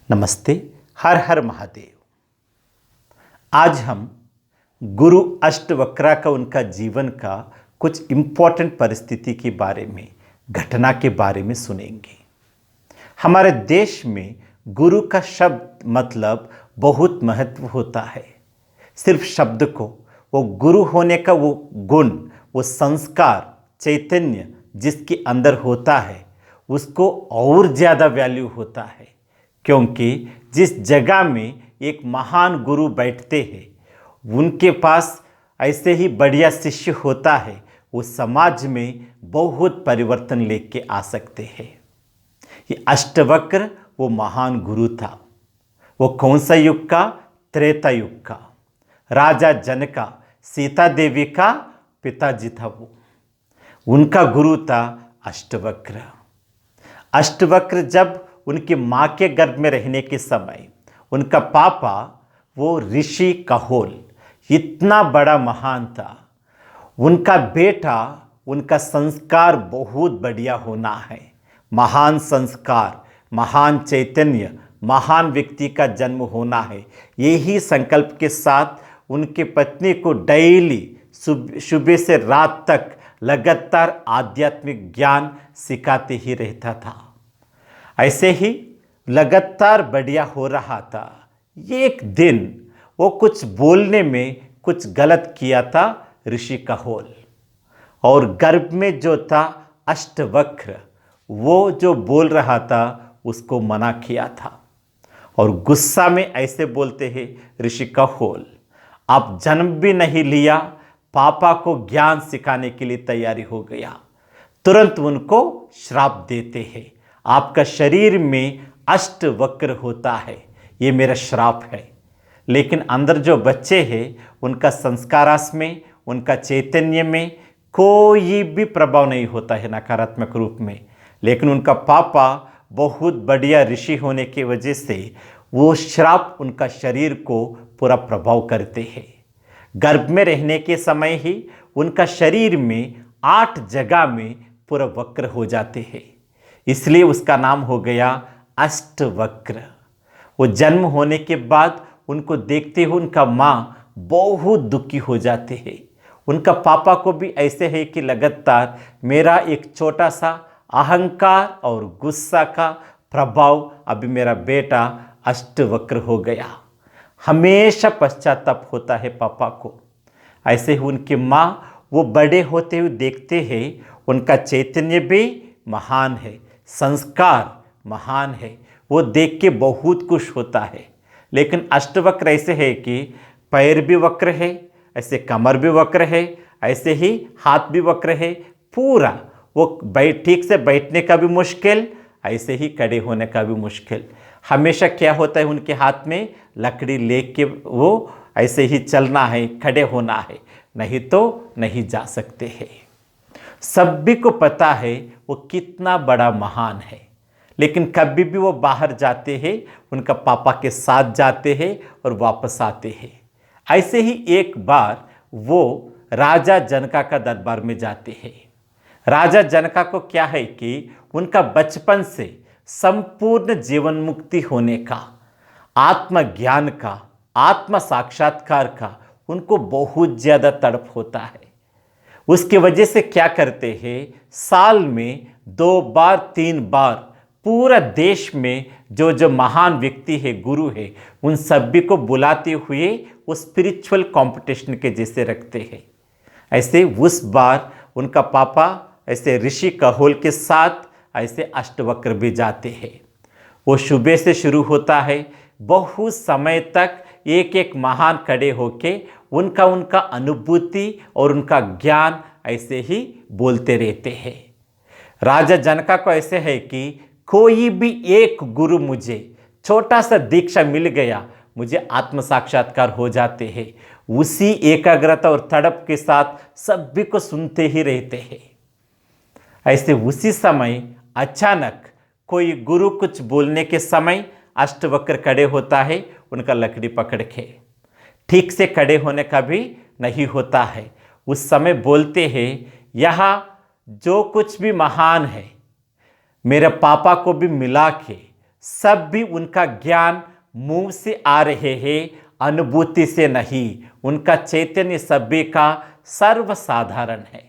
नमस्ते। हर हर महादेव। आज हम गुरु अष्टवक्रा का उनका जीवन का कुछ इम्पोर्टेंट परिस्थिति के बारे में, घटना के बारे में सुनेंगे। हमारे देश में गुरु का शब्द मतलब बहुत महत्व होता है। सिर्फ शब्द को, वो गुरु होने का वो गुण, वो संस्कार, चैतन्य जिसके अंदर होता है उसको और ज़्यादा वैल्यू होता है, क्योंकि जिस जगह में एक महान गुरु बैठते हैं उनके पास ऐसे ही बढ़िया शिष्य होता है, वो समाज में बहुत परिवर्तन लेके आ सकते हैं। ये अष्टवक्र वो महान गुरु था। वो कौन सा युग का? त्रेता युग का। राजा जनक, सीता देवी का पिताजी था वो। उनका गुरु था अष्टवक्र। अष्टवक्र जब उनकी माँ के गर्भ में रहने के समय उनका पापा वो ऋषि कहोल इतना बड़ा महान था। उनका बेटा, उनका संस्कार बहुत बढ़िया होना है। महान संस्कार, महान चैतन्य, महान व्यक्ति का जन्म होना है। यही संकल्प के साथ उनके पत्नी को डेली सुबह से रात तक लगातार आध्यात्मिक ज्ञान सिखाते ही रहता था। ऐसे ही लगातार बढ़िया हो रहा था। एक दिन वो कुछ बोलने में कुछ गलत किया था ऋषि कहोल, और गर्भ में जो था अष्टवक्र वो जो बोल रहा था उसको मना किया था। और गुस्सा में ऐसे बोलते हैं ऋषि कहोल, आप जन्म भी नहीं लिया, पापा को ज्ञान सिखाने के लिए तैयारी हो गया। तुरंत उनको श्राप देते हैं, आपका शरीर में अष्टवक्र होता है, ये मेरा श्राप है। लेकिन अंदर जो बच्चे हैं उनका संस्कारास में, उनका चैतन्य में कोई भी प्रभाव नहीं होता है नकारात्मक रूप में। लेकिन उनका पापा बहुत बढ़िया ऋषि होने की वजह से वो श्राप उनका शरीर को पूरा प्रभाव करते हैं। गर्भ में रहने के समय ही उनका शरीर में 8 जगह में पूरा वक्र हो जाते हैं, इसलिए उसका नाम हो गया अष्टवक्र। वो जन्म होने के बाद उनको देखते हुए उनका माँ बहुत दुखी हो जाते हैं। उनका पापा को भी ऐसे है कि लगातार मेरा एक छोटा सा अहंकार और गुस्सा का प्रभाव, अभी मेरा बेटा अष्टवक्र हो गया। हमेशा पश्चाताप होता है पापा को। ऐसे ही उनकी माँ वो बड़े होते हुए देखते हैं, उनका चैतन्य भी महान है, संस्कार महान है, वो देख के बहुत खुश होता है। लेकिन अष्टवक्र ऐसे है कि पैर भी वक्र है, ऐसे कमर भी वक्र है, ऐसे ही हाथ भी वक्र है, पूरा वो ठीक से बैठने का भी मुश्किल, ऐसे ही खड़े होने का भी मुश्किल। हमेशा क्या होता है, उनके हाथ में लकड़ी लेके वो ऐसे ही चलना है, खड़े होना है, नहीं तो नहीं जा सकते हैं। सभी को पता है वो कितना बड़ा महान है। लेकिन कभी भी वो बाहर जाते हैं, उनका पापा के साथ जाते हैं और वापस आते हैं। ऐसे ही एक बार वो राजा जनक का दरबार में जाते हैं। राजा जनक को क्या है कि उनका बचपन से संपूर्ण जीवन मुक्ति होने का, आत्मज्ञान का, आत्म साक्षात्कार का उनको बहुत ज़्यादा तड़प होता है। उसकी वजह से क्या करते हैं, साल में 2 बार 3 बार पूरा देश में जो जो महान व्यक्ति है, गुरु है, उन सभी को बुलाते हुए वो स्पिरिचुअल कंपटीशन के जैसे रखते हैं। ऐसे उस बार उनका पापा ऐसे ऋषि कहोल के साथ ऐसे अष्टवक्र भी जाते हैं। वो सुबह से शुरू होता है, बहुत समय तक एक एक महान खड़े होके उनका अनुभूति और उनका ज्ञान ऐसे ही बोलते रहते हैं। राजा जनक को ऐसे है कि कोई भी एक गुरु, मुझे छोटा सा दीक्षा मिल गया, मुझे आत्म साक्षात्कार हो जाते हैं। उसी एकाग्रता और तड़प के साथ सभी को सुनते ही रहते हैं। ऐसे उसी समय अचानक कोई गुरु कुछ बोलने के समय अष्टवक्र खड़े होता है, उनका लकड़ी पकड़ के। ठीक से खड़े होने का भी नहीं होता है। उस समय बोलते हैं, यहाँ जो कुछ भी महान है मेरे पापा को भी मिला के सब भी उनका ज्ञान मुंह से आ रहे हैं, अनुभूति से नहीं। उनका चैतन्य सभी का सर्वसाधारण है।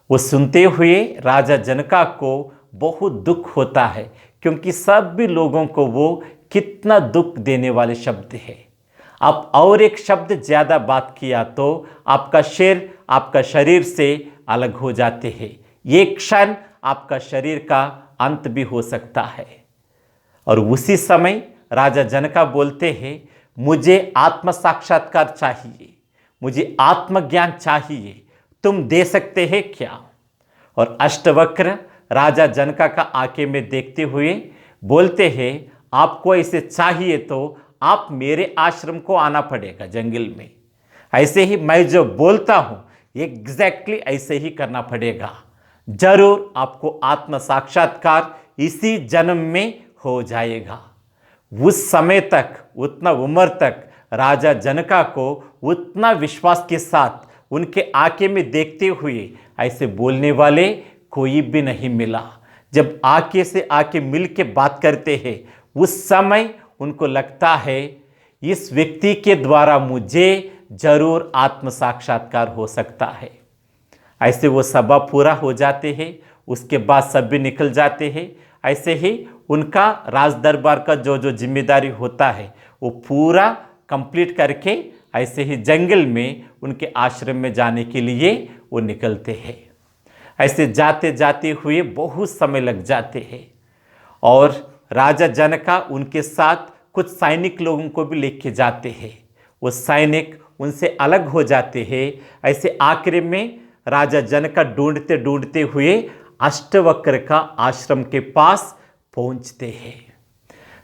वो सुनते हुए राजा जनका को बहुत दुख होता है, क्योंकि सभी लोगों को वो कितना दुख देने वाले शब्द है। आप और एक शब्द ज्यादा बात किया तो आपका सिर आपका शरीर से अलग हो जाते हैं। ये क्षण आपका शरीर का अंत भी हो सकता है। और उसी समय राजा जनका बोलते हैं, मुझे आत्म साक्षात्कार चाहिए, मुझे आत्मज्ञान चाहिए, तुम दे सकते हैं क्या? और अष्टवक्र राजा जनका का आंखें में देखते हुए बोलते हैं, आपको ऐसे चाहिए तो आप मेरे आश्रम को आना पड़ेगा जंगल में। ऐसे ही मैं जो बोलता हूं एग्जैक्टली ऐसे ही करना पड़ेगा। जरूर आपको आत्म साक्षात्कार इसी जन्म में हो जाएगा। उस समय तक, उतना उम्र तक राजा जनका को उतना विश्वास के साथ उनके आंखें में देखते हुए ऐसे बोलने वाले कोई भी नहीं मिला। जब आंखें से आंखें मिल के बात करते हैं, उस समय उनको लगता है इस व्यक्ति के द्वारा मुझे जरूर आत्म साक्षात्कार हो सकता है। ऐसे वो सभा पूरा हो जाते हैं, उसके बाद सभी निकल जाते हैं। ऐसे ही उनका राज दरबार का जो जो जिम्मेदारी होता है वो पूरा कंप्लीट करके ऐसे ही जंगल में उनके आश्रम में जाने के लिए वो निकलते हैं। ऐसे जाते जाते हुए बहुत समय लग जाते हैं और राजा जनका उनके साथ कुछ सैनिक लोगों को भी लेके जाते हैं। वो सैनिक उनसे अलग हो जाते हैं। ऐसे आखिर में राजा जनका ढूंढते ढूंढते हुए अष्टवक्र का आश्रम के पास पहुंचते हैं।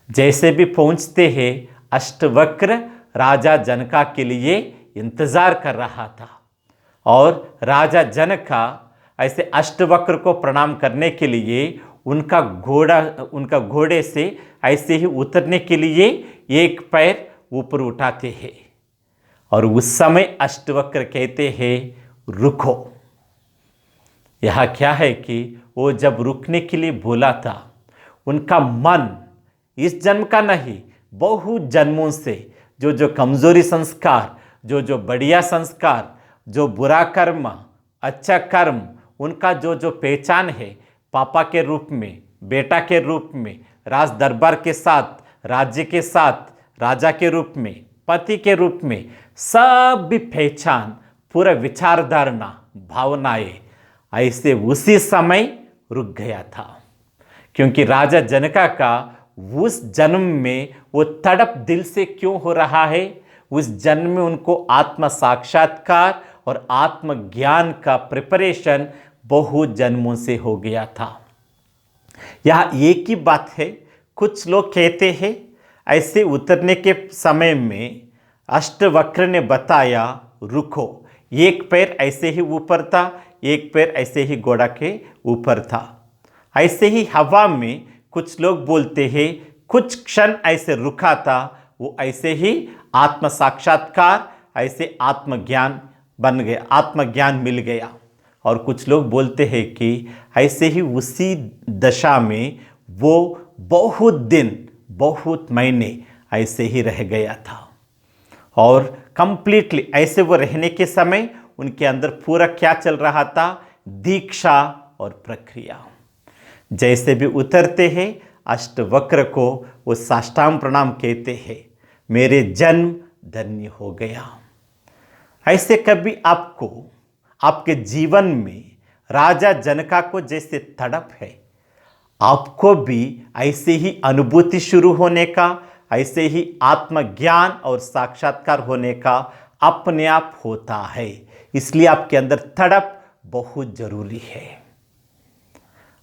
जैसे भी पहुंचते हैं, अष्टवक्र राजा जनका के लिए इंतजार कर रहा था और राजा जनका ऐसे अष्टवक्र को प्रणाम करने के लिए उनका घोड़े से ऐसे ही उतरने के लिए एक पैर ऊपर उठाते हैं और उस समय अष्टवक्र कहते हैं, रुको। यह क्या है कि वो जब रुकने के लिए बोला था, उनका मन इस जन्म का नहीं, बहुत जन्मों से जो जो कमजोरी संस्कार, जो जो बढ़िया संस्कार, जो बुरा कर्म, अच्छा कर्म, उनका जो जो पहचान है, पापा के रूप में, बेटा के रूप में, राज दरबार के साथ, राज्य के साथ, राजा के रूप में, पति के रूप में, सब भी पहचान, पूरा विचारधारणा, भावनाएं ऐसे उसी समय रुक गया था। क्योंकि राजा जनका का उस जन्म में वो तड़प दिल से क्यों हो रहा है? उस जन्म में उनको आत्म साक्षात्कार और आत्मज्ञान का प्रिपरेशन बहुत जन्मों से हो गया था। यह एक ही बात है। कुछ लोग कहते हैं ऐसे उतरने के समय में अष्टवक्र ने बताया, रुको। एक पैर ऐसे ही ऊपर था, एक पैर ऐसे ही घोड़ा के ऊपर था। ऐसे ही हवा में कुछ लोग बोलते हैं कुछ क्षण ऐसे रुका था, वो ऐसे ही आत्म साक्षात्कार, ऐसे आत्मज्ञान बन गया, आत्मज्ञान मिल गया। और कुछ लोग बोलते हैं कि ऐसे ही उसी दशा में वो बहुत दिन, बहुत महीने ऐसे ही रह गया था। और कंप्लीटली ऐसे वो रहने के समय उनके अंदर पूरा क्या चल रहा था? दीक्षा और प्रक्रिया। जैसे भी उतरते हैं, अष्टवक्र को वो साष्टांग प्रणाम कहते हैं, मेरे जन्म धन्य हो गया। ऐसे कभी आपको आपके जीवन में राजा जनका को जैसे तड़प है, आपको भी ऐसे ही अनुभूति शुरू होने का, ऐसे ही आत्मज्ञान और साक्षात्कार होने का अपने आप होता है। इसलिए आपके अंदर तड़प बहुत जरूरी है।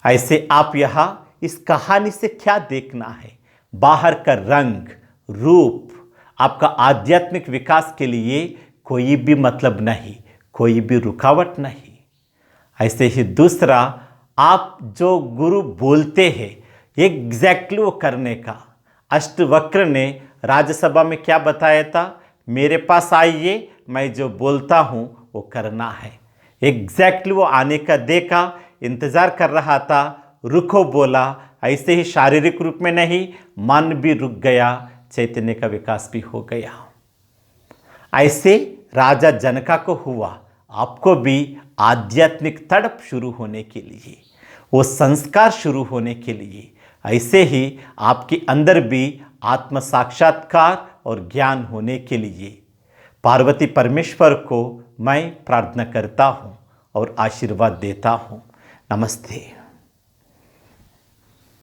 ऐसे आप यहाँ इस कहानी से क्या देखना है? बाहर का रंग, रूप, आपका आध्यात्मिक विकास के लिए कोई भी मतलब नहीं, कोई भी रुकावट नहीं। ऐसे ही दूसरा, आप जो गुरु बोलते हैं एग्जैक्टली वो करने का। अष्टवक्र ने राज्यसभा में क्या बताया था? मेरे पास आइए, मैं जो बोलता हूँ वो करना है। एग्जैक्टली वो आने का देखा, इंतजार कर रहा था, रुको बोला, ऐसे ही शारीरिक रूप में नहीं, मन भी रुक गया, चैतन्य का विकास भी हो गया। ऐसे राजा जनका को हुआ, आपको भी आध्यात्मिक तड़प शुरू होने के लिए, वो संस्कार शुरू होने के लिए, ऐसे ही आपके अंदर भी आत्म साक्षात्कार और ज्ञान होने के लिए पार्वती परमेश्वर को मैं प्रार्थना करता हूँ और आशीर्वाद देता हूँ। नमस्ते।